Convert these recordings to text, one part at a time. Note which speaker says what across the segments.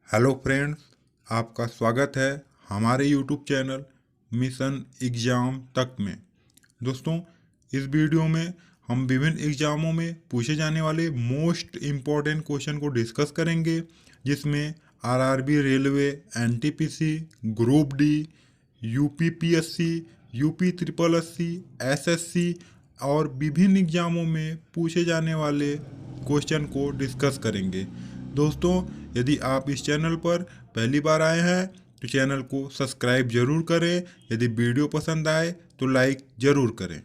Speaker 1: Hello friends, आपका स्वागत है हमारे यूट्यूब चैनल मिशन एग्ज़ाम तक में। दोस्तों, इस वीडियो में हम विभिन्न एग्ज़ामों में पूछे जाने वाले मोस्ट इम्पॉर्टेंट क्वेश्चन को डिस्कस करेंगे, जिसमें RRB railway, NTPC, group D, UPPSC, UP triple SC, SSC और विभिन्न एग्ज़ामों में पूछे जाने वाले क्वेश्चन को डिस्कस करेंगे। दोस्तों, यदि आप इस चैनल पर पहली बार आए हैं तो चैनल को सब्सक्राइब जरूर करें। यदि वीडियो पसंद आए तो लाइक जरूर करें।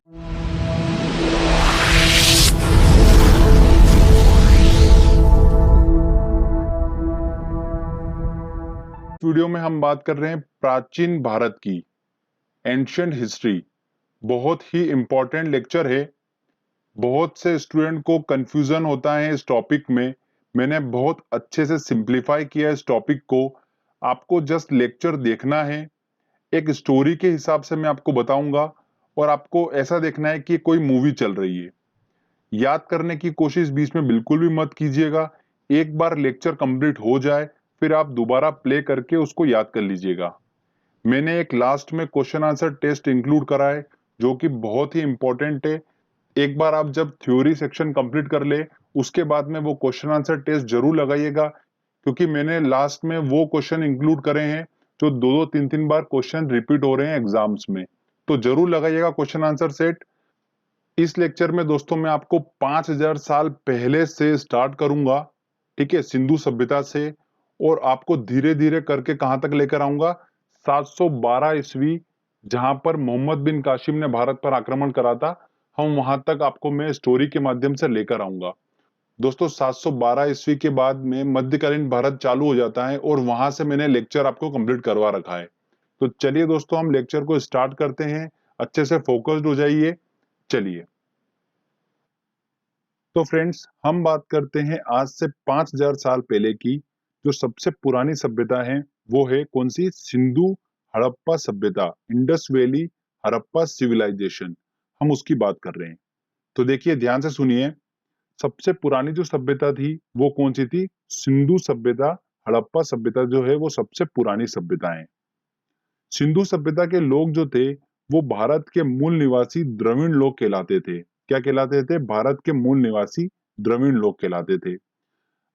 Speaker 2: वीडियो में हम बात कर रहे हैं प्राचीन भारत की, एंशिएंट हिस्ट्री। बहुत ही इंपॉर्टेंट लेक्चर है। बहुत से स्टूडेंट को कंफ्यूजन होता है इस टॉपिक में। मैंने बहुत अच्छे से सिंप्लीफाई किया इस टॉपिक को। आपको जस्ट लेक्चर देखना है, एक स्टोरी के हिसाब से मैं आपको बताऊंगा और आपको ऐसा देखना है कि कोई मूवी चल रही है। याद करने की कोशिश बीच में बिल्कुल भी मत कीजिएगा। एक बार लेक्चर कंप्लीट हो जाए फिर आप दोबारा प्ले करके उसको याद कर लीजिएगा। मैंने एक लास्ट में क्वेश्चन आंसर टेस्ट इंक्लूड करा है जो कि बहुत ही इंपॉर्टेंट है। एक बार आप जब थ्योरी सेक्शन कंप्लीट कर ले उसके बाद में वो क्वेश्चन आंसर टेस्ट जरूर लगाइएगा, क्योंकि मैंने लास्ट में वो क्वेश्चन इंक्लूड करे हैं जो दो दो तीन तीन बार क्वेश्चन रिपीट हो रहे हैं एग्जाम्स में। तो जरूर लगाइएगा क्वेश्चन आंसर सेट। इस लेक्चर में दोस्तों मैं आपको 5000 साल पहले से स्टार्ट करूंगा, ठीक है, सिंधु सभ्यता से, और आपको धीरे धीरे करके कहां तक लेकर आऊंगा, 712 ईस्वी, जहां पर मोहम्मद बिन कासिम ने भारत पर आक्रमण करा था। हम वहां तक आपको मैं स्टोरी के माध्यम से लेकर आऊंगा। दोस्तों 712 ईस्वी के बाद में मध्यकालीन भारत चालू हो जाता है और वहां से मैंने लेक्चर आपको कंप्लीट करवा रखा है। तो चलिए दोस्तों हम लेक्चर को स्टार्ट करते हैं। अच्छे से फोकस्ड हो जाइए। चलिए, तो फ्रेंड्स हम बात करते हैं आज से 5000 साल पहले की। जो सबसे पुरानी सभ्यता है वो है कौन सी? सिंधु हड़प्पा सभ्यता, इंडस वैली हड़प्पा सिविलाइजेशन, हम उसकी बात कर रहे हैं। तो देखिए ध्यान से सुनिए, सबसे पुरानी जो सभ्यता थी वो कौन सी थी? सिंधु सभ्यता। हड़प्पा सभ्यता जो है वो सबसे पुरानी सभ्यता है। सिंधु सभ्यता के लोग जो थे वो भारत के मूल निवासी द्रविड़ लोग कहलाते थे। क्या कहलाते थे? भारत के मूल निवासी द्रविड़ लोग कहलाते थे।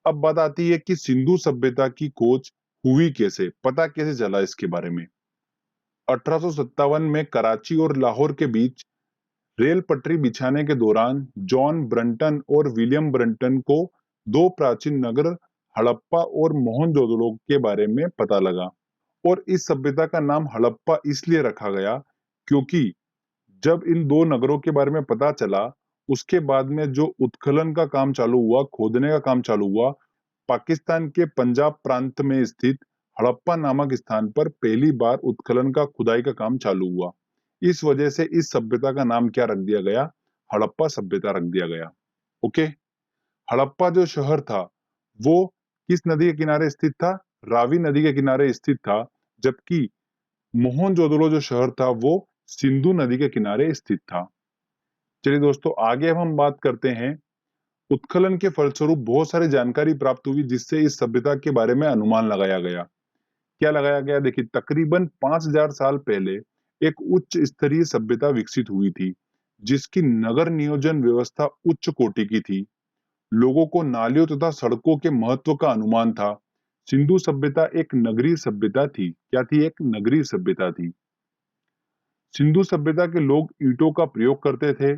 Speaker 2: अब बात आती है कि सिंधु सभ्यता की खोज हुई कैसे, पता कैसे चला इसके बारे में। 1857 में कराची और लाहौर के बीच रेल पटरी बिछाने के दौरान जॉन ब्रंटन और विलियम ब्रंटन को दो प्राचीन नगर हड़प्पा और मोहनजोदड़ो के बारे में पता लगा। और इस सभ्यता का नाम हड़प्पा इसलिए रखा गया क्योंकि जब इन दो नगरों के बारे में पता चला उसके बाद में जो उत्खनन का काम चालू हुआ, खोदने का काम चालू हुआ, पाकिस्तान के पंजाब प्रांत में स्थित हड़प्पा नामक स्थान पर पहली बार उत्खनन का खुदाई का काम चालू हुआ। इस वजह से इस सभ्यता का नाम क्या रख दिया गया? हड़प्पा सभ्यता रख दिया गया। ओके। हड़प्पा जो शहर था वो किस नदी के किनारे स्थित था? रावी नदी के किनारे स्थित था। जबकि मोहनजोदड़ो जो शहर था वो सिंधु नदी के किनारे स्थित था। चलिए दोस्तों आगे अब हम बात करते हैं। उत्खनन के फलस्वरूप बहुत सारी जानकारी प्राप्त हुई जिससे इस सभ्यता के बारे में अनुमान लगाया गया। क्या लगाया गया? देखिए तकरीबन 5000 साल पहले एक उच्च स्तरीय सभ्यता विकसित हुई थी जिसकी नगर नियोजन व्यवस्था उच्च कोटि की थी। लोगों को नालियों तथा सड़कों के महत्व का अनुमान था। सिंधु सभ्यता एक नगरीय सभ्यता थी। क्या थी? एक नगरीय सभ्यता थी। सिंधु सभ्यता के लोग ईंटों का प्रयोग करते थे।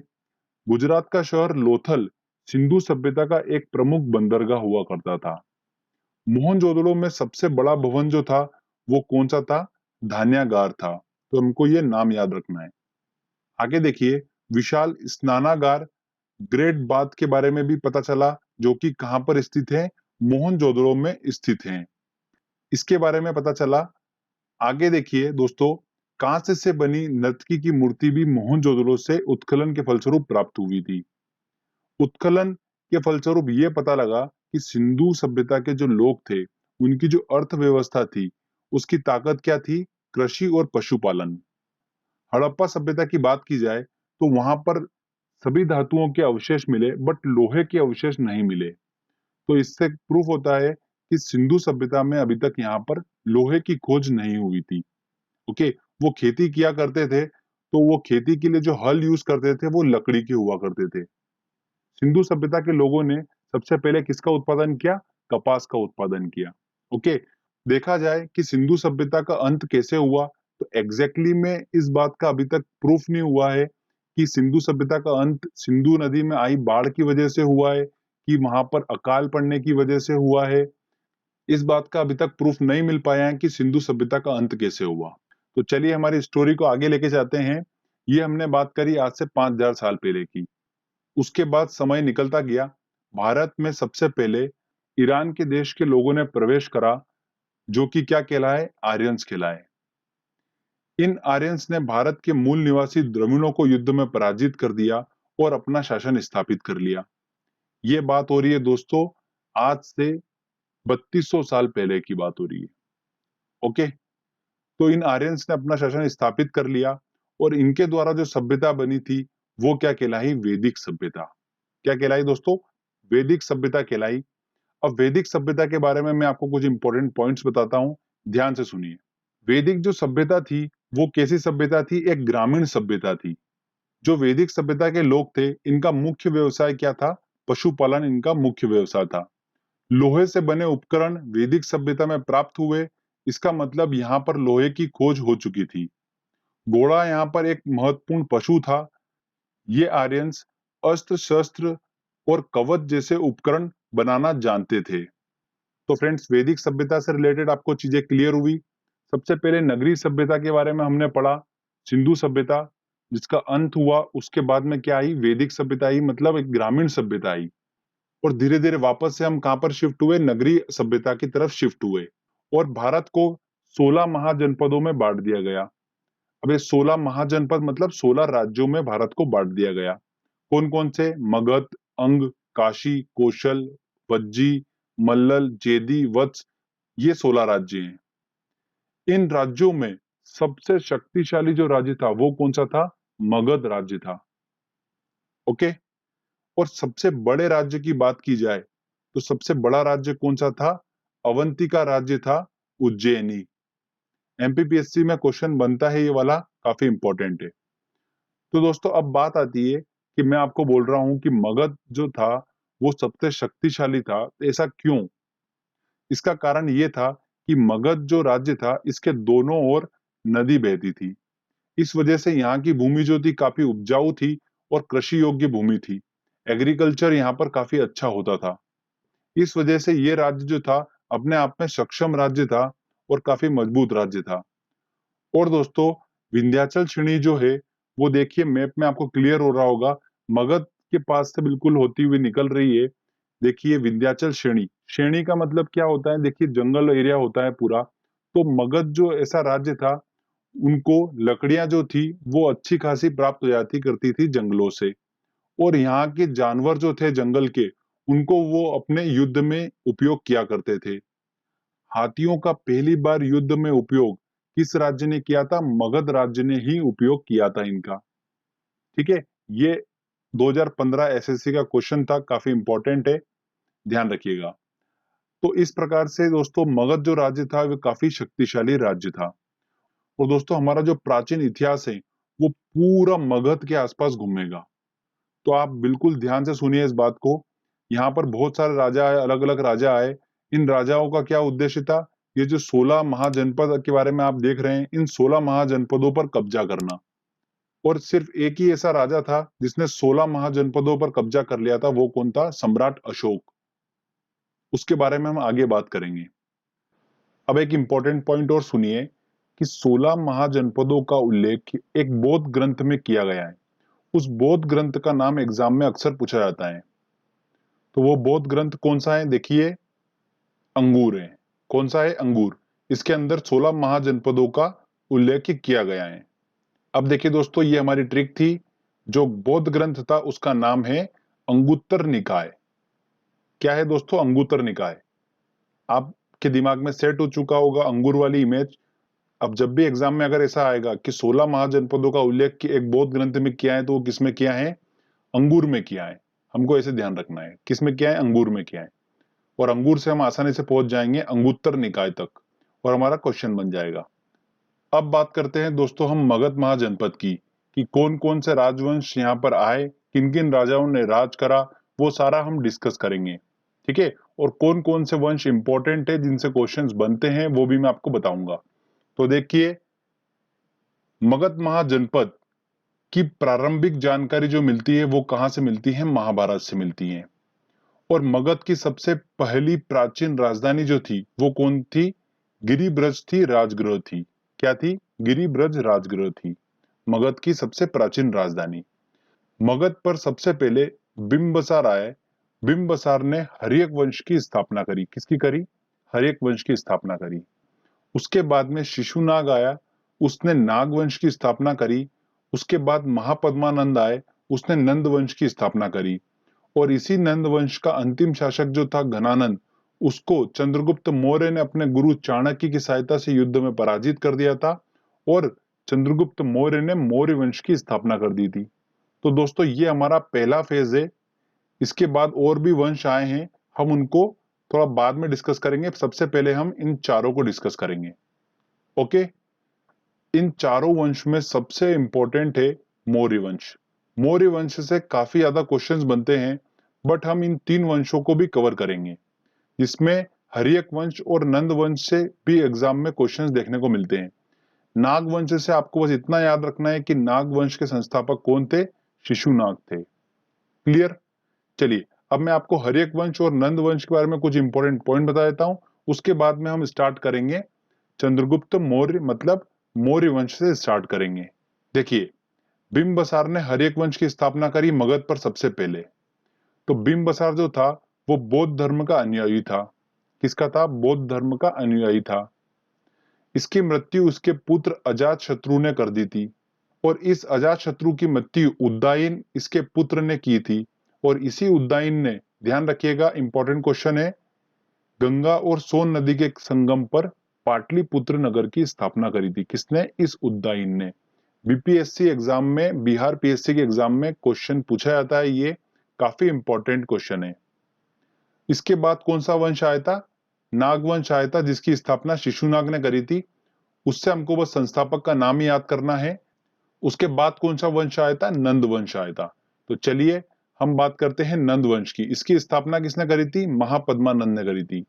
Speaker 2: गुजरात का शहर लोथल सिंधु सभ्यता का एक प्रमुख बंदरगाह हुआ करता था। मोहनजोदड़ो में सबसे बड़ा भवन जो था वो कौन सा था? धान्यागार था। तो हमको ये नाम याद रखना है। आगे देखिए, विशाल स्नानागार ग्रेट बाथ के बारे में भी पता चला जो कि कहां पर स्थित है? मोहनजोदड़ो में स्थित है। इसके बारे में पता चला। आगे देखिए दोस्तों, कांस्य से बनी नर्तकी की मूर्ति भी मोहनजोदड़ो से उत्खनन के फलस्वरूप प्राप्त हुई थी। उत्खनन के फलस्वरूप ये पता लगा कि सिंधु सभ्यता के जो लोग थे उनकी जो अर्थव्यवस्था थी उसकी ताकत क्या थी? कृषि और पशुपालन। हड़प्पा सभ्यता की बात की जाए तो वहां पर सभी धातुओं के अवशेष मिले बट लोहे के अवशेष नहीं मिले। तो इससे प्रूफ होता है कि सिंधु सभ्यता में अभी तक यहाँ पर लोहे की खोज नहीं हुई थी। ओके, वो खेती किया करते थे, तो वो खेती के लिए जो हल यूज करते थे वो लकड़ी के हुआ करते थे। सिंधु सभ्यता के लोगों ने सबसे पहले किसका उत्पादन किया? कपास का उत्पादन किया। ओके, देखा जाए कि सिंधु सभ्यता का अंत कैसे हुआ, तो एग्जैक्टली में इस बात का अभी तक प्रूफ नहीं हुआ है कि सिंधु सभ्यता का अंत सिंधु नदी में आई बाढ़ की वजह से हुआ है कि वहां पर अकाल पड़ने की वजह से हुआ है। इस बात का अभी तक प्रूफ नहीं मिल पाया है कि सिंधु सभ्यता का अंत कैसे हुआ। तो चलिए हमारी स्टोरी को आगे लेके जाते हैं। ये हमने बात करी आज से 5000 साल पहले की। उसके बाद समय निकलता गया। भारत में सबसे पहले ईरान के देश के लोगों ने प्रवेश करा, जो कि क्या कहलाए? आर्यंस कहलाए। इन आर्यंस ने भारत के मूल निवासी द्रविड़ों को युद्ध में पराजित कर दिया और अपना शासन स्थापित कर लिया। ये बात हो रही है दोस्तों आज से 3200 साल पहले की बात हो रही है। ओके, तो इन आर्यंस ने अपना शासन स्थापित कर लिया और इनके द्वारा जो सभ्यता बनी थी वो क्या कहलाई? वैदिक सभ्यता। क्या कहलाई दोस्तों? वैदिक सभ्यता कहलाई। अब वैदिक सभ्यता के बारे में मैं आपको कुछ इंपॉर्टेंट पॉइंट्स बताता हूं, ध्यान से सुनिए। वैदिक जो सभ्यता थी वो कैसी सभ्यता थी? एक ग्रामीण सभ्यता थी। जो वैदिक सभ्यता के लोग थे इनका मुख्य व्यवसाय क्या था? पशुपालन इनका मुख्य व्यवसाय था। लोहे से बने उपकरण वैदिक सभ्यता में प्राप्त हुए, इसका मतलब यहाँ पर लोहे की खोज हो चुकी थी। घोड़ा यहाँ पर एक महत्वपूर्ण पशु था। ये आर्यंस अस्त्र शस्त्र और कवच जैसे उपकरण बनाना जानते थे। तो फ्रेंड्स, वैदिक सभ्यता से रिलेटेड आपको चीजें क्लियर हुई। सबसे पहले नगरीय सभ्यता के बारे में हमने पढ़ा, सिंधु सभ्यता जिसका अंत हुआ। उसके बाद में क्या आई? वैदिक सभ्यता आई, मतलब एक ग्रामीण सभ्यता आई। और धीरे धीरे वापस से हम कहां पर शिफ्ट हुए? नगरीय सभ्यता की तरफ शिफ्ट हुए। और भारत को 16 महाजनपदों में बांट दिया गया। अब ये 16 महाजनपद मतलब 16 राज्यों में भारत को बांट दिया गया। कौन कौन से? मगध, अंग, काशी, कौशल, वज्जी, मल्लल, जेदी, वत्स, ये 16 राज्य हैं। इन राज्यों में सबसे शक्तिशाली जो राज्य था वो कौन सा था? मगध राज्य था। ओके, और सबसे बड़े राज्य की बात की जाए तो सबसे बड़ा राज्य कौन सा था? अवंतिका राज्य था, उज्जैनी। एमपीपीएससी में क्वेश्चन बनता है ये वाला, काफी इंपॉर्टेंट है। तो दोस्तों अब बात आती है कि मैं आपको बोल रहा हूं कि मगध जो था वो सबसे शक्तिशाली था। तो ऐसा क्यों? इसका कारण ये था कि मगध जो राज्य था इसके दोनों ओर नदी बहती थी। इस वजह से यहाँ की भूमि जो थी काफी उपजाऊ थी और कृषि योग्य भूमि थी। एग्रीकल्चर यहाँ पर काफी अच्छा होता था। इस वजह से ये राज्य जो था अपने आप में सक्षम राज्य था और काफी मजबूत राज्य था। और दोस्तों विंध्याचल श्रेणी जो है वो देखिए मैप में आपको क्लियर हो रहा होगा, मगध के पास से बिल्कुल होती हुई निकल रही है। देखिए विंध्याचल श्रेणी, श्रेणी का मतलब क्या होता है? देखिए जंगल एरिया होता है पूरा। तो मगध जो ऐसा राज्य था उनको लकड़ियां जो थी वो अच्छी खासी प्राप्त हो जाती करती थी जंगलों से। और यहाँ के जानवर जो थे जंगल के उनको वो अपने युद्ध में उपयोग किया करते थे। हाथियों का पहली बार युद्ध में उपयोग किस राज्य ने किया था? मगध राज्य ने ही उपयोग किया था इनका। ठीक है, ये 2015 एसएससी का क्वेश्चन था, काफी इंपॉर्टेंट है, ध्यान रखिएगा। तो इस प्रकार से दोस्तों मगध जो राज्य था वो काफी शक्तिशाली राज्य था। और दोस्तों हमारा जो प्राचीन इतिहास है वो पूरा मगध के आसपास घूमेगा। तो आप बिल्कुल ध्यान से सुनिए इस बात को। यहाँ पर बहुत सारे राजा आए, अलग अलग राजा आए। इन राजाओं का क्या उद्देश्य था? ये जो 16 महाजनपद के बारे में आप देख रहे हैं, इन 16 महाजनपदों पर कब्जा करना। और सिर्फ एक ही ऐसा राजा था जिसने 16 महाजनपदों पर कब्जा कर लिया था, वो कौन था? सम्राट अशोक। उसके बारे में हम आगे बात करेंगे। अब एक इंपॉर्टेंट पॉइंट और सुनिए कि 16 महाजनपदों का उल्लेख एक बौद्ध ग्रंथ में किया गया है। उस बौद्ध ग्रंथ का नाम एग्जाम में अक्सर पूछा जाता है। तो वो बौद्ध ग्रंथ कौन सा है? देखिए अंगूर है। कौन सा है? अंगूर। इसके अंदर 16 महाजनपदों का उल्लेख किया गया है। अब देखिए दोस्तों ये हमारी ट्रिक थी। जो बौद्ध ग्रंथ था उसका नाम है अंगुत्तर निकाय। क्या है दोस्तों? अंगुत्तर निकाय। आपके दिमाग में सेट हो चुका होगा अंगूर वाली इमेज। अब जब भी एग्जाम में अगर ऐसा आएगा कि 16 महाजनपदों का उल्लेख कि एक बौद्ध ग्रंथ में किया है, तो वो किसमें किया है? अंगूर में किया है। हमको ऐसे ध्यान रखना है, किसमें किया है? अंगूर में किया है। और अंगूर से हम आसानी से पहुंच जाएंगे अंगुत्तर निकाय तक और हमारा क्वेश्चन बन जाएगा। अब बात करते हैं दोस्तों हम मगध महाजनपद की, कि कौन कौन से राजवंश यहाँ पर आए, किन किन राजाओं ने राज करा, वो सारा हम डिस्कस करेंगे। ठीक है, और कौन कौन से वंश इंपॉर्टेंट है जिनसे क्वेश्चंस बनते हैं वो भी मैं आपको बताऊंगा। तो देखिए, मगध महाजनपद की प्रारंभिक जानकारी जो मिलती है वो कहां से मिलती है, महाभारत से मिलती है। और मगध की सबसे पहली प्राचीन राजधानी जो थी वो कौन थी, गिरिब्रज थी, राजगृह थी। क्या थी, गिरिब्रज राजगृह थी मगध की सबसे प्राचीन राजधानी। मगध पर सबसे पहले बिंबसार आए। बिंबसार ने हर्यक वंश की स्थापना करी। किसकी करी, हर्यक वंश की स्थापना करी। उसके बाद में शिशुनाग आया, उसने नाग वंश की स्थापना करी। उसके बाद महापद्मानंद आए, उसने नंद वंश की स्थापना करी। और इसी नंद वंश का अंतिम शासक जो था घनानंद, उसको चंद्रगुप्त मौर्य ने अपने गुरु चाणक्य की सहायता से युद्ध में पराजित कर दिया था और चंद्रगुप्त मौर्य ने मौर्य वंश की स्थापना कर दी थी। तो दोस्तों ये हमारा पहला फेज है। इसके बाद और भी वंश आए हैं, हम उनको थोड़ा बाद में डिस्कस करेंगे। सबसे पहले हम इन चारों को डिस्कस करेंगे। ओके, इन चारों वंश में सबसे इंपॉर्टेंट है मौर्य वंश। मौर्य वंश से काफी ज्यादा क्वेश्चंस बनते हैं, बट हम इन तीन वंशों को भी कवर करेंगे, जिसमें हर्यक वंश और नंद वंश से भी एग्जाम में क्वेश्चंस देखने को मिलते हैं। नाग वंश से आपको बस इतना याद रखना है कि नाग वंश के संस्थापक कौन थे, शिशुनाग थे। क्लियर। चलिए, अब मैं आपको हर्यक वंश और नंद वंश के बारे में कुछ इंपॉर्टेंट पॉइंट बता देता हूं। उसके बाद में हम स्टार्ट करेंगे चंद्रगुप्त मौर्य, मतलब मौर्य वंश से स्टार्ट करेंगे। देखिए, बिंबसार ने हर्यक वंश की स्थापना करी मगध पर सबसे पहले। तो बिंबसार जो था वो बौद्ध धर्म का अनुयायी था। किसका था, बौद्ध धर्म का अनुयायी था। इसकी मृत्यु उसके पुत्र अजात शत्रु ने कर दी थी। और इस अजात शत्रु की मृत्यु उदयन इसके पुत्र ने की थी। और इसी उदयन ने, ध्यान रखिएगा इंपॉर्टेंट क्वेश्चन है, गंगा और सोन नदी के संगम पर पाटलिपुत्र नगर की स्थापना करी थी। किसने, इस उदयन ने। बीपीएससी एग्जाम में, बिहार पीएससी के एग्जाम में क्वेश्चन पूछा जाता है, ये काफी इंपॉर्टेंट क्वेश्चन है। इसके बाद कौन सा वंश आया था, नागवंश आया था, जिसकी स्थापना शिशुनाग ने करी थी। उससे हमको बस संस्थापक का नाम ही याद करना है। उसके बाद कौन सा वंश आया था, नंद वंश आया था। तो चलिए हम बात करते हैं नंद वंश की। इसकी स्थापना किसने करी थी, महापद्मानंद ने करी थी।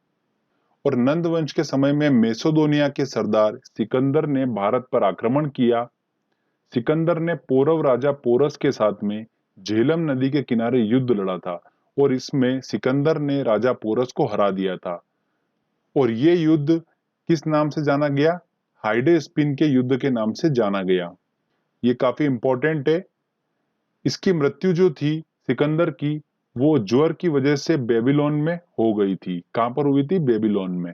Speaker 2: और नंद वंश के समय में मेसोदोनिया के सरदार सिकंदर ने भारत पर आक्रमण किया। सिकंदर ने पौरव राजा पोरस के साथ में झेलम नदी के किनारे युद्ध लड़ा था और इसमें सिकंदर ने राजा पोरस को हरा दिया था। और ये युद्ध किस नाम से जाना गया, हाइडे स्पिन के युद्ध के नाम से जाना गया। ये काफी इंपॉर्टेंट है। इसकी मृत्यु जो थी सिकंदर की, वो ज्वर की वजह से बेबीलोन में हो गई थी। कहां पर हुई थी, बेबीलोन में।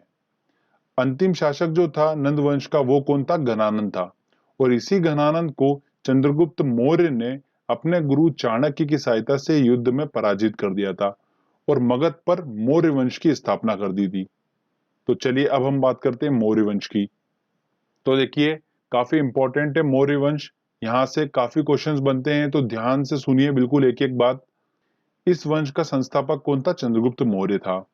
Speaker 2: अंतिम शासक जो था नंद वंश का वो कौन था, घनानंद था। और इसी घनानंद को चंद्रगुप्त मौर्य ने अपने गुरु चाणक्य की सहायता से युद्ध में पराजित कर दिया था और मगध पर मौर्य वंश की स्थापना कर दी थी। तो चलिए अब हम बात करते हैं मौर्य वंश की। तो देखिए, काफी इंपॉर्टेंट है मौर्य वंश, यहाँ से काफी क्वेश्चंस बनते हैं, तो ध्यान से सुनिए बिल्कुल एक एक बात। इस वंश का संस्थापक कौन था, चंद्रगुप्त मौर्य था।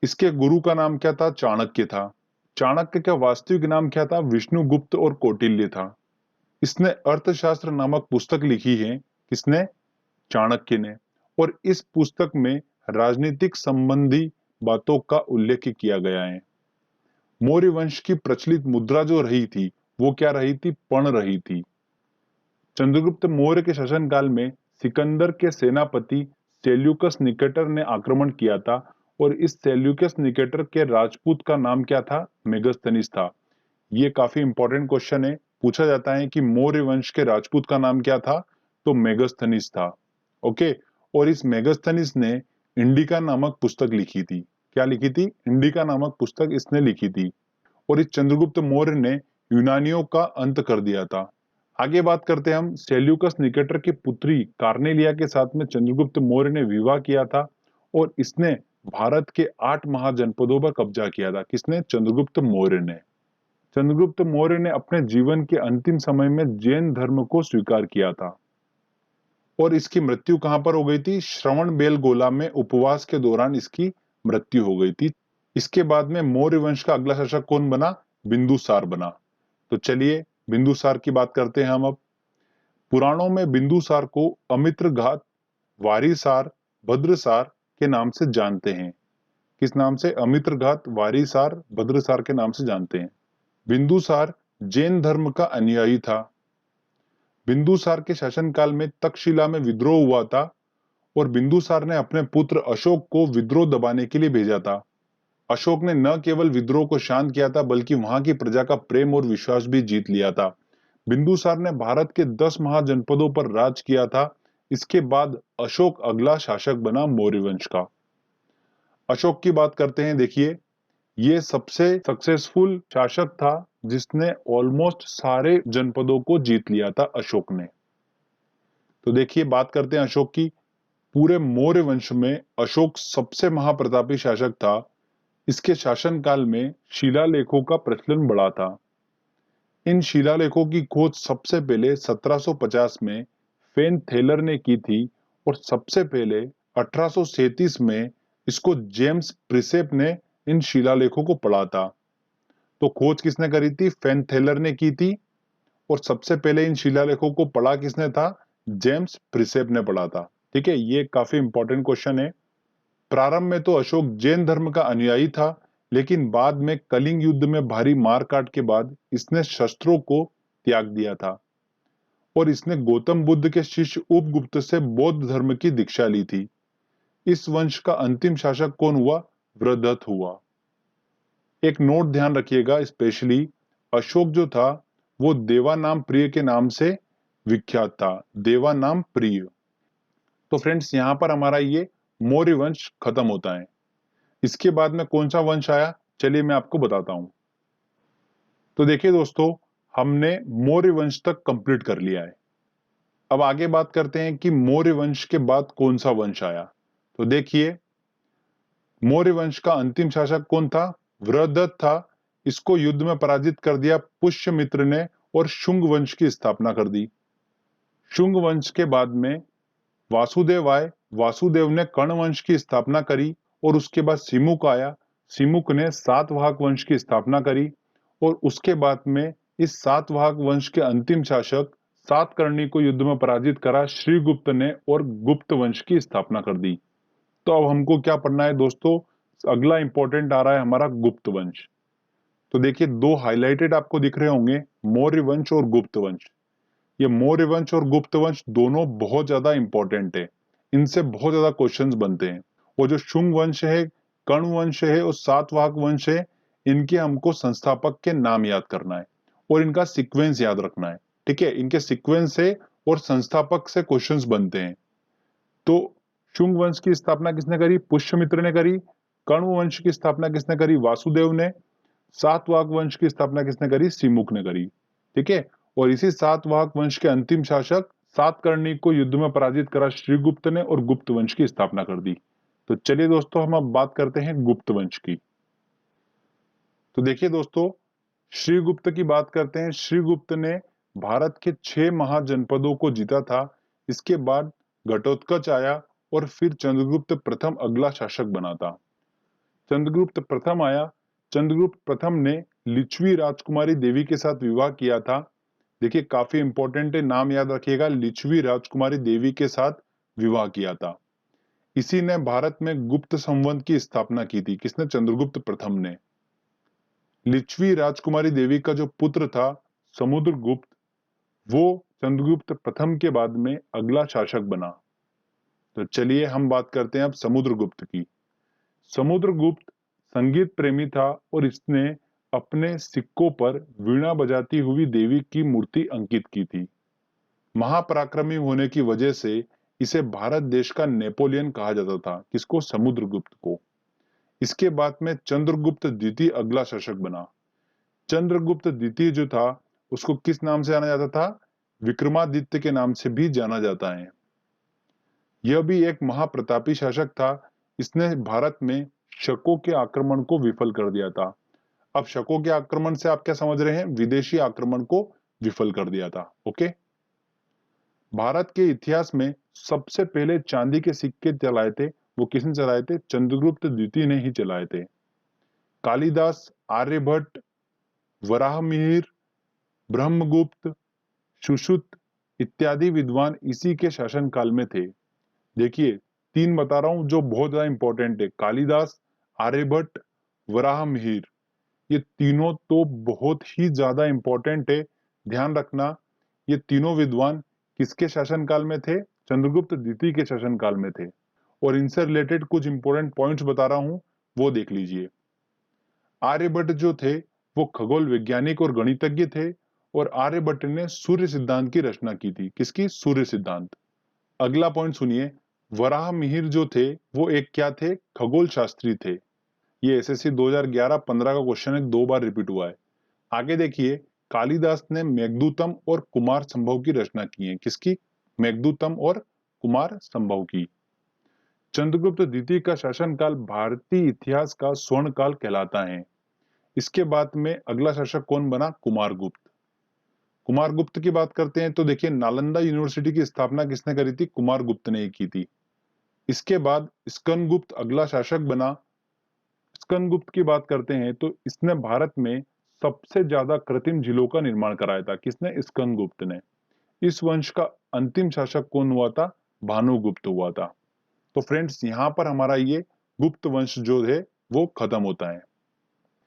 Speaker 2: इसके गुरु का नाम क्या था, चाणक्य था। चाणक्य का वास्तविक नाम क्या था, विष्णुगुप्त और कौटिल्य था। इसने अर्थशास्त्र नामक पुस्तक लिखी है। किसने, चाणक्य ने। और इस पुस्तक में राजनीतिक संबंधी बातों का उल्लेख किया गया है। मौर्य वंश की प्रचलित मुद्रा जो रही थी वो क्या रही थी, पण रही थी। चंद्रगुप्त मौर्य के शासनकाल में सिकंदर के सेनापति सेल्यूकस निकेटर ने आक्रमण किया था और इस सेल्यूकस निकेटर के राजपूत का नाम क्या था, मेगस्थनीस था। ये काफी इंपॉर्टेंट क्वेश्चन है, पूछा जाता है कि मौर्य वंश के राजपूत का नाम क्या था, तो मेगस्थनीस था। ओके, और इस मेगस्थनीस ने इंडिका नामक पुस्तक लिखी थी। क्या लिखी थी, इंडिका नामक पुस्तक इसने लिखी थी। और इस चंद्रगुप्त मौर्य ने यूनानियों का अंत कर दिया था। आगे बात करते हैं हम, सेल्यूकस निकेटर की पुत्री कार्नेलिया के साथ में चंद्रगुप्त मौर्य ने विवाह किया था और इसने भारत के 8 महाजनपदों पर कब्जा किया था। किसने, चंद्रगुप्त मौर्य ने। चंद्रगुप्त मौर्य ने अपने जीवन के अंतिम समय में जैन धर्म को स्वीकार किया था। और इसकी मृत्यु कहां पर हो गई थी, श्रवण बेलगोला में उपवास के दौरान इसकी मृत्यु हो गई थी। इसके बाद में मौर्य वंश का अगला शासक कौन बना? बिंदुसार बना। तो चलिए बिंदुसार की बात करते हैं हम अब। पुराणों में बिंदुसार को अमित्रघात, वारिसार, भद्रसार के नाम से जानते हैं। किस नाम से? अमित्रघात, वारिसार, भद्रसार के नाम से जानते हैं। बिंदुसार जैन धर्म का अनुयायी था। बिंदुसार के शासनकाल में तक्षशिला में विद्रोह हुआ था और बिंदुसार ने अपने पुत्र अशोक को विद्रोह दबाने के लिए भेजा था। अशोक ने न केवल विद्रोह को शांत किया था बल्कि वहां की प्रजा का प्रेम और विश्वास भी जीत लिया था। बिंदुसार ने भारत के 10 महाजनपदों पर राज किया था। इसके बाद अशोक अगला शासक बना मौर्य वंश का। अशोक की बात करते हैं। देखिए, ये सबसे सक्सेसफुल शासक था जिसने ऑलमोस्ट सारे जनपदों को जीत लिया था अशोक ने। तो देखिए बात करते हैं अशोक की। पूरे मौर्य वंश में अशोक सबसे महाप्रतापी शासक था। इसके शासनकाल में शिलालेखों का प्रचलन बढ़ा था। इन शिलालेखों की खोज सबसे पहले 1750 में फेन थेलर ने की थी और सबसे पहले 1837 में इसको जेम्स प्रिसेप ने इन शिलालेखों को पढ़ा था। तो खोज किसने करी थी? फेन थेलर ने की थी। और सबसे पहले इन शिलालेखों को पढ़ा किसने था? जेम्स प्रिसेप ने पढ़ा था। ठीक है, ये काफी इंपॉर्टेंट क्वेश्चन है। प्रारंभ में तो अशोक जैन धर्म का अनुयायी था, लेकिन बाद में कलिंग युद्ध में भारी मारकाट के बाद इसने शस्त्रों को त्याग दिया था और इसने गौतम बुद्ध के शिष्य उपगुप्त से बौद्ध धर्म की दीक्षा ली थी। इस वंश का अंतिम शासक कौन हुआ? वृद्धत हुआ। एक नोट ध्यान रखिएगा, स्पेशली अशोक जो था वो देवानाम प्रिय के नाम से विख्यात था। देवानाम प्रिय। तो फ्रेंड्स, यहां पर हमारा ये मौर्य वंश खत्म होता है। इसके बाद में कौन सा वंश आया, चलिए मैं आपको बताता हूं। तो देखिए दोस्तों, हमने मौर्य वंश तक कंप्लीट कर लिया है। अब आगे बात करते हैं कि मौर्य वंश के बाद कौन सा वंश आया। तो देखिए, मौर्य वंश का अंतिम शासक कौन था? वृद्धत था। इसको युद्ध में पराजित कर दिया पुष्यमित्र ने और शुंग वंश की स्थापना कर दी। शुंग वंश के बाद में वासुदेव आए। वासुदेव ने कर्ण वंश की स्थापना करी और उसके बाद सिमुक आया। सिमुक ने सातवाहक वंश की स्थापना करी और उसके बाद में इस सातवाहक वंश के अंतिम शासक सातकर्णी को युद्ध में पराजित करा श्रीगुप्त ने और गुप्त वंश की स्थापना कर दी। तो अब हमको क्या पढ़ना है दोस्तों? अगला इंपॉर्टेंट आ रहा है हमारा गुप्त वंश। तो देखिए, दो हाइलाइटेड आपको दिख रहे होंगे, मौर्य वंश और गुप्त वंश। ये मौर्य वंश और गुप्त वंश दोनों बहुत ज्यादा इंपॉर्टेंट है। इनसे बहुत ज्यादा क्वेश्चंस बनते हैं। वो जो शुंग वंश है, कर्ण वंश है और सातवाहक वंश है, इनके हमको संस्थापक के नाम याद करना है और इनका सीक्वेंस याद रखना है। ठीक है, इनके सीक्वेंस से और संस्थापक से क्वेश्चंस बनते हैं। तो शुंग वंश की स्थापना किसने करी? पुष्यमित्र ने करी। कर्ण वंश की स्थापना किसने करी? वासुदेव ने। सातवाहक वंश की स्थापना किसने करी? सिमुक ने करी। ठीक है, और इसी सातवाहक वंश के अंतिम शासक सातकर्णी को युद्ध में पराजित करा श्रीगुप्त ने और गुप्त वंश की स्थापना कर दी। तो चलिए दोस्तों, हम अब बात करते हैं गुप्त वंश की। तो देखिए दोस्तों, श्रीगुप्त की बात करते हैं। श्रीगुप्त ने भारत के 6 महाजनपदों को जीता था। इसके बाद घटोत्कच आया और फिर चंद्रगुप्त प्रथम अगला शासक बना था। चंद्रगुप्त प्रथम आया। चंद्रगुप्त प्रथम ने लिच्छवी राजकुमारी देवी के साथ विवाह किया था। देखिए, काफी इंपॉर्टेंट है, नाम याद रखिएगा, लिच्छवी राजकुमारी देवी के साथ विवाह किया था। इसी ने भारत में गुप्त संवत की स्थापना की थी। किसने? चंद्रगुप्त प्रथम ने। लिच्छवी राजकुमारी देवी का जो पुत्र था समुद्रगुप्त, वो चंद्रगुप्त प्रथम के बाद में अगला शासक बना। तो चलिए हम बात करते हैं अब समुद्रगुप्त की। समुद्रगुप्त संगीत प्रेमी था और इसने अपने सिक्कों पर वीणा बजाती हुई देवी की मूर्ति अंकित की थी। महापराक्रमी होने की वजह से इसे भारत देश का नेपोलियन कहा जाता था। किसको? समुद्रगुप्त को। इसके बाद में चंद्रगुप्त द्वितीय अगला शासक बना। चंद्रगुप्त द्वितीय जो था उसको किस नाम से जाना जाता था? विक्रमादित्य के नाम से भी जाना जाता है। यह भी एक महाप्रतापी शासक था। इसने भारत में शकों के आक्रमण को विफल कर दिया था। अब शकों के आक्रमण से आप क्या समझ रहे हैं? विदेशी आक्रमण को विफल कर दिया था। ओके, भारत के इतिहास में सबसे पहले चांदी के सिक्के चलाए थे वो किसने चलाए थे? चंद्रगुप्त द्वितीय ने ही चलाए थे। कालिदास, आर्यभट्ट, वराहमिहिर, ब्रह्मगुप्त, सुश्रुत इत्यादि विद्वान इसी के शासनकाल में थे। देखिए, 3 बता रहा हूं जो बहुत ज्यादा इंपॉर्टेंट है। कालिदास, आर्यभट्ट, वराहमिहिर, ये तीनों तो बहुत ही ज्यादा इंपॉर्टेंट है। ध्यान रखना, ये तीनों विद्वान किसके शासनकाल में थे? चंद्रगुप्त द्वितीय के शासनकाल में थे। और इनसे रिलेटेड कुछ इंपॉर्टेंट पॉइंट्स बता रहा हूं, वो देख लीजिए। आर्यभट्ट जो थे वो खगोल वैज्ञानिक और गणितज्ञ थे, और आर्यभट्ट ने सूर्य सिद्धांत की रचना की थी। किसकी? सूर्य सिद्धांत। अगला पॉइंट सुनिए, वराहमिहिर जो थे वो एक क्या थे? खगोल शास्त्री थे। ये एसएससी 2011-15 का क्वेश्चन है, 2 बार रिपीट हुआ है। आगे देखिए, कालिदास ने मेघदूतम और कुमार संभव की रचना की है। किसकी? मेघदूतम और कुमार संभव की। चंद्रगुप्त द्वितीय का शासनकाल भारतीय इतिहास का स्वर्ण काल कहलाता है। इसके बाद में अगला शासक कौन बना? कुमारगुप्त। कुमारगुप्त की बात करते हैं तो देखिए, नालंदा यूनिवर्सिटी की स्थापना किसने करी थी? कुमारगुप्त ने ही की थी। इसके बाद स्कंदगुप्त अगला शासक बना। स्कंदगुप्त की बात करते हैं तो इसने भारत में सबसे ज्यादा कृत्रिम झीलों का निर्माण कराया था। किसने? स्कंदगुप्त ने। इस वंश का अंतिम शासक कौन हुआ था? भानुगुप्त हुआ था। तो फ्रेंड्स, यहाँ पर हमारा ये गुप्त वंश जो है वो खत्म होता है।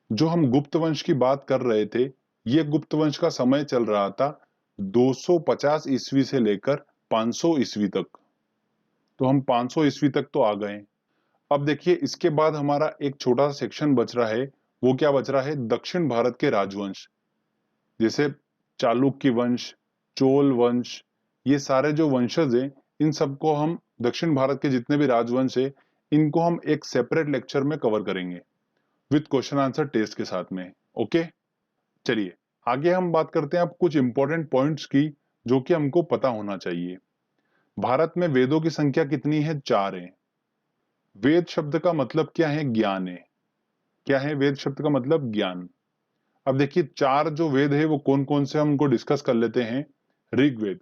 Speaker 2: जो हम गुप्त वंश की बात कर रहे थे, ये गुप्त वंश का समय चल रहा था 250 ईस्वी से लेकर 500 ईस्वी तक। तो हम 500 ईस्वी तक तो आ गए। अब देखिए, इसके बाद हमारा एक छोटा सा सेक्शन बच रहा है। वो क्या बच रहा है? दक्षिण भारत के राजवंश, जैसे चालुक्य वंश, चोल वंश, ये सारे जो वंशज हैं, इन सबको हम, दक्षिण भारत के जितने भी राजवंश है, इनको हम एक सेपरेट लेक्चर में कवर करेंगे विद क्वेश्चन आंसर टेस्ट के साथ में। ओके, चलिए आगे हम बात करते हैं अब कुछ इंपॉर्टेंट पॉइंट्स की, जो कि हमको पता होना चाहिए। भारत में वेदों की संख्या कितनी है? 4 है। वेद शब्द का मतलब क्या है? ज्ञान है। क्या है वेद शब्द का मतलब? ज्ञान। अब देखिए, 4 जो वेद है वो कौन कौन से, हम उनको डिस्कस कर लेते हैं। ऋग्वेद,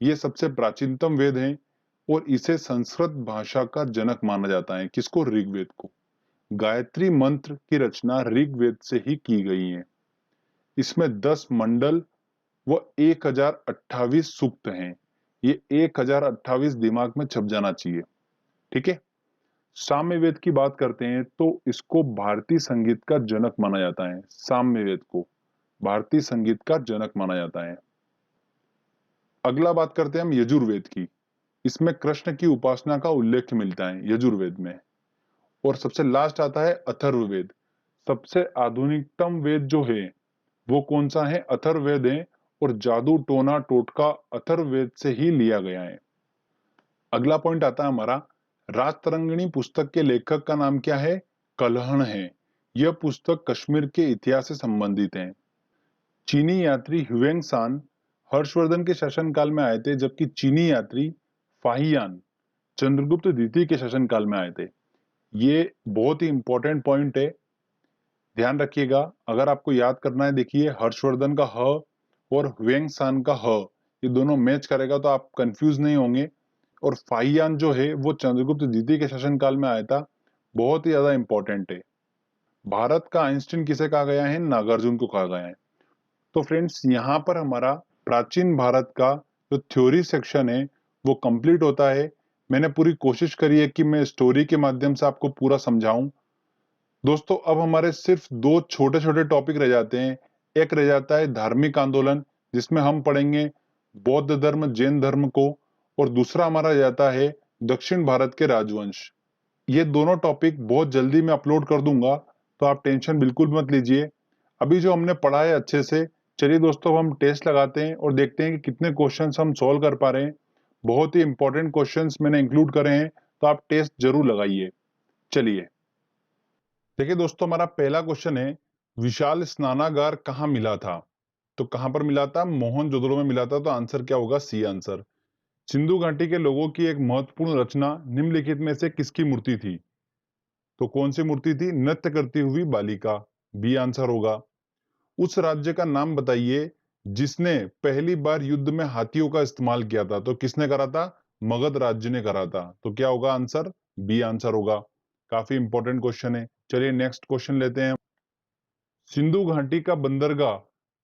Speaker 2: ये सबसे प्राचीनतम वेद है और इसे संस्कृत भाषा का जनक माना जाता है। किसको? ऋग्वेद को। गायत्री मंत्र की रचना ऋग्वेद से ही की गई है। इसमें 10 मंडल व 1028 सूक्त हैं। ये 1028 दिमाग में छप जाना चाहिए, ठीक है। साम्यवेद की बात करते हैं तो इसको भारतीय संगीत का जनक माना जाता है। साम्यवेद को भारतीय संगीत का जनक माना जाता है। अगला बात करते हैं हम यजुर्वेद की। इसमें कृष्ण की उपासना का उल्लेख मिलता है यजुर्वेद में। और सबसे लास्ट आता है अथर्ववेद। सबसे आधुनिकतम वेद जो है वो कौन सा है? अथर्ववेद है। और जादू टोना टोटका अथर्ववेद से ही लिया गया है। अगला पॉइंट आता है हमारा, राजतरंगिणी पुस्तक के लेखक का नाम क्या है? कल्हण है। यह पुस्तक कश्मीर के इतिहास से संबंधित है। चीनी यात्री ह्वेंगसान हर्षवर्धन के शासनकाल में आए थे, जबकि चीनी यात्री फाहियान चंद्रगुप्त द्वितीय के शासनकाल में आए थे। ये बहुत ही इंपॉर्टेंट पॉइंट है, ध्यान रखिएगा। अगर आपको याद करना है, देखिए हर्षवर्धन का ह और ह्वेंगसान का ह, ये दोनों मैच करेगा तो आप कंफ्यूज नहीं होंगे। और फाहियान जो है वो चंद्रगुप्त द्वितीय के शासनकाल में आया था। बहुत ही ज्यादा इंपॉर्टेंट है। भारत का आइंस्टीन किसे कहा गया है? नागार्जुन को कहा गया है। तो फ्रेंड्स, यहाँ पर हमारा प्राचीन भारत का जो थ्योरी सेक्शन है वो कंप्लीट होता है। मैंने पूरी कोशिश करी है कि मैं स्टोरी के माध्यम से आपको पूरा समझाऊं। दोस्तों, अब हमारे सिर्फ 2 छोटे छोटे टॉपिक रह जाते हैं। एक रह जाता है धार्मिक आंदोलन, जिसमें हम पढ़ेंगे बौद्ध धर्म, जैन धर्म को। और दूसरा हमारा रह जाता है दक्षिण भारत के राजवंश। ये दोनों टॉपिक बहुत जल्दी मैं अपलोड कर दूंगा, तो आप टेंशन बिल्कुल मत लीजिए। अभी जो हमने पढ़ा है अच्छे से, चलिए दोस्तों, हम टेस्ट लगाते हैं और देखते हैं कि कितने क्वेश्चंस हम सॉल्व कर पा रहे हैं। बहुत ही इंपॉर्टेंट क्वेश्चंस मैंने इंक्लूड करे हैं, तो आप टेस्ट जरूर लगाइए। चलिए देखिए दोस्तों, हमारा पहला क्वेश्चन है, विशाल स्नानागार कहाँ मिला था? तो कहां पर मिला था? मोहनजोदड़ो में मिला था। तो आंसर क्या होगा? C answer. सिंधु घाटी के लोगों की एक महत्वपूर्ण रचना निम्नलिखित में से किसकी मूर्ति थी? तो कौन सी मूर्ति थी? नृत्य करती हुई बालिका, बी आंसर होगा। उस राज्य का नाम बताइए जिसने पहली बार युद्ध में हाथियों का इस्तेमाल किया था। तो किसने करा था? मगध राज्य ने करा था। तो क्या होगा आंसर? बी आंसर होगा। काफी इंपॉर्टेंट क्वेश्चन है। चलिए नेक्स्ट क्वेश्चन लेते हैं। सिंधु घाटी का बंदरगाह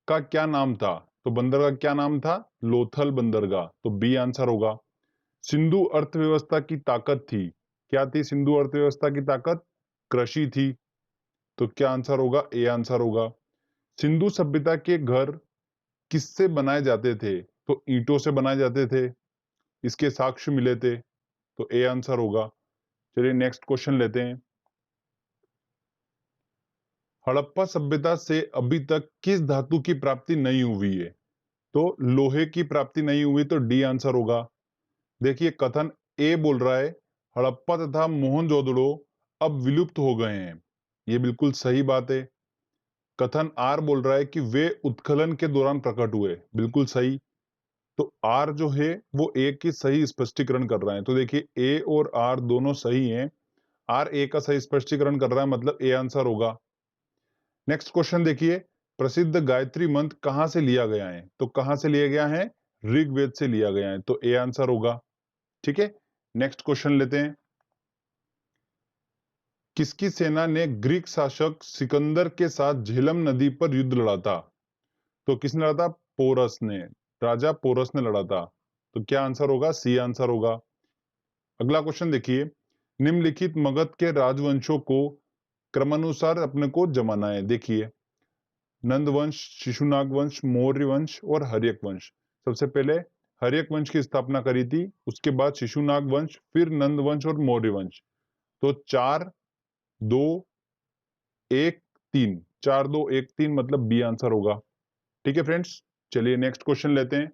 Speaker 2: का क्या नाम था? तो बंदरगाह क्या नाम था? लोथल बंदरगाह, तो बी आंसर होगा। सिंधु अर्थव्यवस्था की ताकत थी, क्या थी सिंधु अर्थव्यवस्था की ताकत? कृषि थी, तो क्या आंसर होगा? ए आंसर होगा। सिंधु सभ्यता के घर किससे बनाए जाते थे? तो ईंटों से बनाए जाते थे, इसके साक्ष्य मिले थे, तो ए आंसर होगा। चलिए नेक्स्ट क्वेश्चन लेते हैं। हड़प्पा सभ्यता से अभी तक किस धातु की प्राप्ति नहीं हुई है? तो लोहे की प्राप्ति नहीं हुई, तो डी आंसर होगा। देखिए कथन ए बोल रहा है हड़प्पा तथा मोहनजोदड़ो अब विलुप्त हो गए हैं, ये बिल्कुल सही बात है। कथन आर बोल रहा है कि वे उत्खनन के दौरान प्रकट हुए, बिल्कुल सही। तो आर जो है वो ए की सही स्पष्टीकरण कर रहा है, तो देखिए ए और आर दोनों सही हैं। आर ए का सही स्पष्टीकरण कर रहा है, मतलब ए आंसर होगा। नेक्स्ट क्वेश्चन देखिए, प्रसिद्ध गायत्री मंत्र कहां से लिया गया है? तो कहां से लिया गया है? ऋग्वेद से लिया गया है, तो ए आंसर होगा। ठीक है, नेक्स्ट क्वेश्चन लेते हैं। किसकी सेना ने ग्रीक शासक सिकंदर के साथ झेलम नदी पर युद्ध लड़ा था? तो किसने लड़ा था? पोरस ने, राजा पोरस ने लड़ा था, तो क्या आंसर होगा? सी आंसर होगा। अगला क्वेश्चन देखिए, निम्नलिखित मगध के राजवंशों को क्रमानुसार अपने को जमाना है। देखिए नंद वंश, शिशुनाग वंश, मौर्य वंश और हर्यक वंश। सबसे पहले हर्यक वंश की स्थापना करी थी, उसके बाद शिशुनाग वंश, फिर नंद वंश और मौर्य वंश। तो 4 2 1 3, 4 2 1 3 मतलब बी आंसर होगा। ठीक है फ्रेंड्स, चलिए नेक्स्ट क्वेश्चन लेते हैं।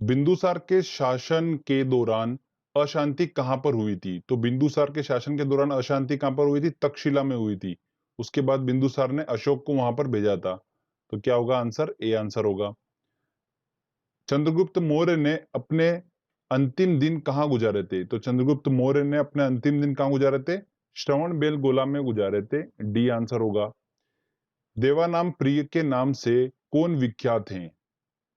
Speaker 2: बिंदुसार के शासन के दौरान अशांति कहां पर हुई थी? तो बिंदुसार के शासन के दौरान अशांति कहां पर हुई थी? तक्षशिला में हुई थी। उसके बाद बिंदुसार ने अशोक को वहां पर भेजा था, तो क्या होगा आंसर? ए आंसर होगा। चंद्रगुप्त मौर्य ने अपने अंतिम दिन कहां गुजारे थे? तो चंद्रगुप्त मौर्य ने अपने अंतिम दिन कहां गुजारे थे? श्रवण बेलगोला में गुजारे थे, डी आंसर होगा। देवानाम प्रिय के नाम से कौन विख्यात हैं?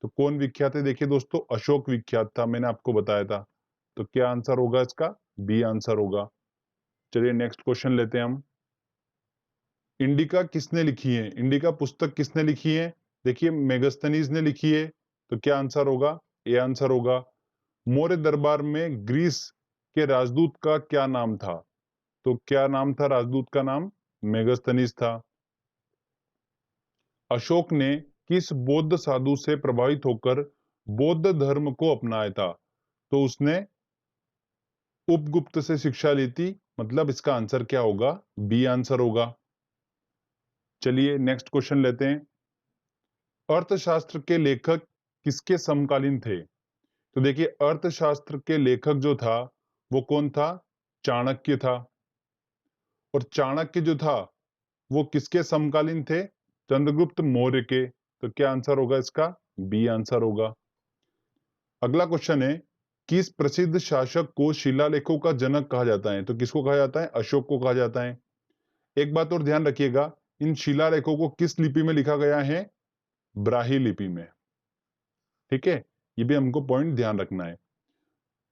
Speaker 2: तो कौन विख्यात है? देखिए दोस्तों अशोक विख्यात था, मैंने आपको बताया था, तो क्या आंसर होगा इसका? बी आंसर होगा। चलिए नेक्स्ट क्वेश्चन लेते हैं हम। इंडिका किसने लिखी है? इंडिका पुस्तक किसने लिखी है? देखिए मेगस्थनीज ने लिखी है, तो क्या आंसर होगा? ए आंसर होगा। मौर्य दरबार में ग्रीस के राजदूत का क्या नाम था? तो क्या नाम था राजदूत का? नाम मेगस्थनीज था। अशोक ने किस बौद्ध साधु से प्रभावित होकर बौद्ध धर्म को अपनाया था? तो उसने उपगुप्त से शिक्षा ली थी, मतलब इसका आंसर क्या होगा? बी आंसर होगा। चलिए नेक्स्ट क्वेश्चन लेते हैं। अर्थशास्त्र के लेखक किसके समकालीन थे? तो देखिए अर्थशास्त्र के लेखक जो था वो कौन था? चाणक्य था। और चाणक्य जो था वो किसके समकालीन थे? चंद्रगुप्त मौर्य के, तो क्या आंसर होगा इसका? बी आंसर होगा। अगला क्वेश्चन है, किस प्रसिद्ध शासक को शिलालेखों का जनक कहा जाता है? तो किसको कहा जाता है? अशोक को कहा जाता है। एक बात और ध्यान रखिएगा, इन शिलालेखों को किस लिपि में लिखा गया है? ब्राही लिपि में। ठीक है, ये भी हमको पॉइंट ध्यान रखना है।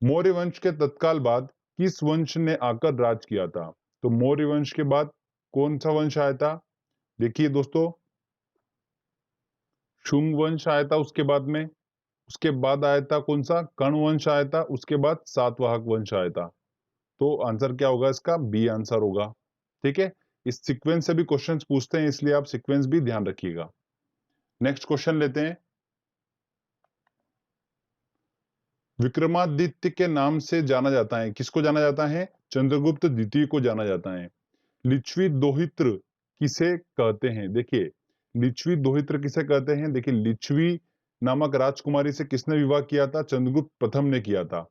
Speaker 2: मौर्य वंश के तत्काल बाद किस वंश ने आकर राज किया था? तो मौर्य वंश के बाद कौन सा वंश आया था? देखिए दोस्तों शुंग वंश आया था, उसके बाद आया था कौन सा? कर्ण वंश आया था, उसके बाद सातवाहक वंश आया था। तो आंसर क्या होगा इसका? बी आंसर होगा। ठीक है, इस सीक्वेंस से भी क्वेश्चंस पूछते हैं, इसलिए आप सीक्वेंस भी ध्यान रखिएगा। नेक्स्ट क्वेश्चन लेते हैं। विक्रमादित्य के नाम से जाना जाता है, किसको जाना जाता है? चंद्रगुप्त द्वितीय को जाना जाता है। लिच्छवी दोहित्र किसे कहते हैं? देखिए लिच्छवी दोहित्र किसे कहते हैं? देखिए लिच्छवी नामक राजकुमारी से किसने विवाह किया था? चंद्रगुप्त प्रथम ने किया था।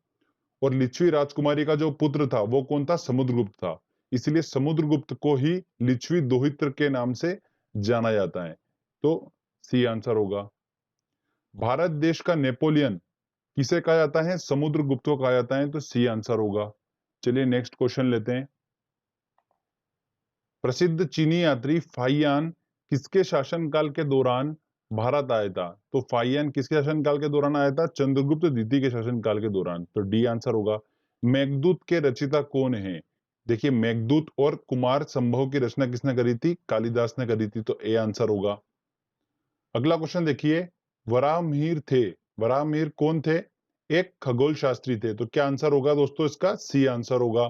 Speaker 2: और लिच्छवी राजकुमारी का जो पुत्र था वो कौन था? समुद्रगुप्त था। इसलिए समुद्रगुप्त को ही लिच्छवी दोहित्र के नाम से जाना जाता है, तो सी आंसर होगा। भारत देश का नेपोलियन किसे कहा जाता है? समुद्रगुप्त को कहा जाता है, तो सी आंसर होगा। चलिए नेक्स्ट क्वेश्चन लेते हैं। प्रसिद्ध चीनी यात्री फाहियान किसके शासनकाल के दौरान भारत आया था? तो फाहियान किसके शासनकाल के दौरान आया था? चंद्रगुप्त द्वितीय के शासनकाल के दौरान, तो डी आंसर होगा। मेघदूत के रचयिता कौन है? देखिए, मेघदूत और कुमार संभव की रचना किसने करी थी? कालिदास ने करी थी, तो ए आंसर होगा। अगला क्वेश्चन देखिए, वराहमिहिर थे, वराहमिहिर कौन थे? एक खगोल शास्त्री थे, तो क्या आंसर होगा दोस्तों इसका? सी आंसर होगा।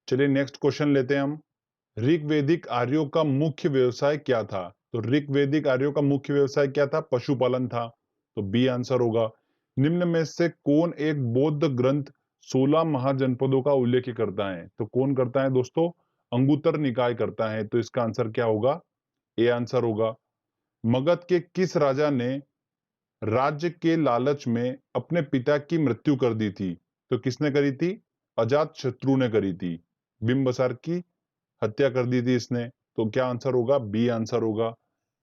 Speaker 2: चलिए नेक्स्ट क्वेश्चन लेते हैं हम। ऋग्वैदिक आर्यों का मुख्य व्यवसाय क्या था? तो ऋग्वैदिक आर्यों का मुख्य व्यवसाय क्या था? पशुपालन था, तो बी आंसर होगा। निम्न में से कौन एक बौद्ध ग्रंथ 16 महाजनपदों का उल्लेख करता है? तो कौन करता है दोस्तों? अंगुत्तर निकाय करता है, तो इसका आंसर क्या होगा? ए आंसर होगा। मगध के किस राजा ने राज्य के लालच में अपने पिता की मृत्यु कर दी थी? तो किसने करी थी? अजात शत्रु ने करी थी। बिंबिसार की हत्या कर दी थी इसने, तो क्या आंसर होगा? बी आंसर होगा।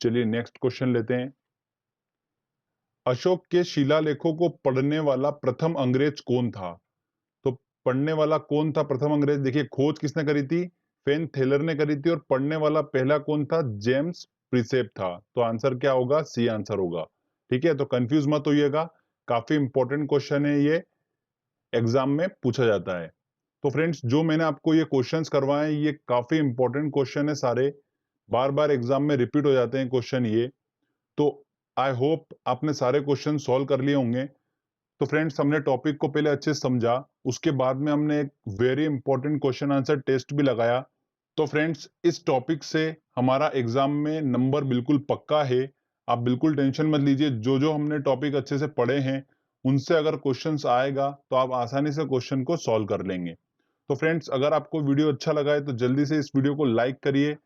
Speaker 2: चलिए नेक्स्ट क्वेश्चन लेते हैं। अशोक के शिलालेखों को पढ़ने वाला प्रथम अंग्रेज कौन था? तो पढ़ने वाला कौन था प्रथम अंग्रेज? देखिए, खोज किसने करी थी? फेन थेलर ने करी थी, और पढ़ने वाला पहला कौन था? जेम्स प्रिसेप था, तो आंसर क्या होगा? सी आंसर होगा। ठीक है, तो कंफ्यूज मत होइएगा, काफी इंपॉर्टेंट क्वेश्चन है ये, एग्जाम में पूछा जाता है। तो फ्रेंड्स, जो मैंने आपको ये क्वेश्चंस करवाए हैं, ये काफी इंपॉर्टेंट क्वेश्चन है सारे, बार बार एग्जाम में रिपीट हो जाते हैं क्वेश्चन ये। तो आई होप आपने सारे क्वेश्चन सॉल्व कर लिए होंगे। तो फ्रेंड्स, हमने टॉपिक को पहले अच्छे से समझा, उसके बाद में हमने एक very important question answer test भी लगाया। तो फ्रेंड्स, इस टॉपिक से हमारा एग्जाम में नंबर बिल्कुल पक्का है, आप बिल्कुल टेंशन मत लीजिए। जो जो हमने टॉपिक अच्छे से पढ़े हैं, उनसे अगर क्वेश्चंस आएगा तो आप आसानी से क्वेश्चन को सॉल्व कर लेंगे। तो फ्रेंड्स, अगर आपको वीडियो अच्छा लगा है तो जल्दी से इस वीडियो को लाइक करिए,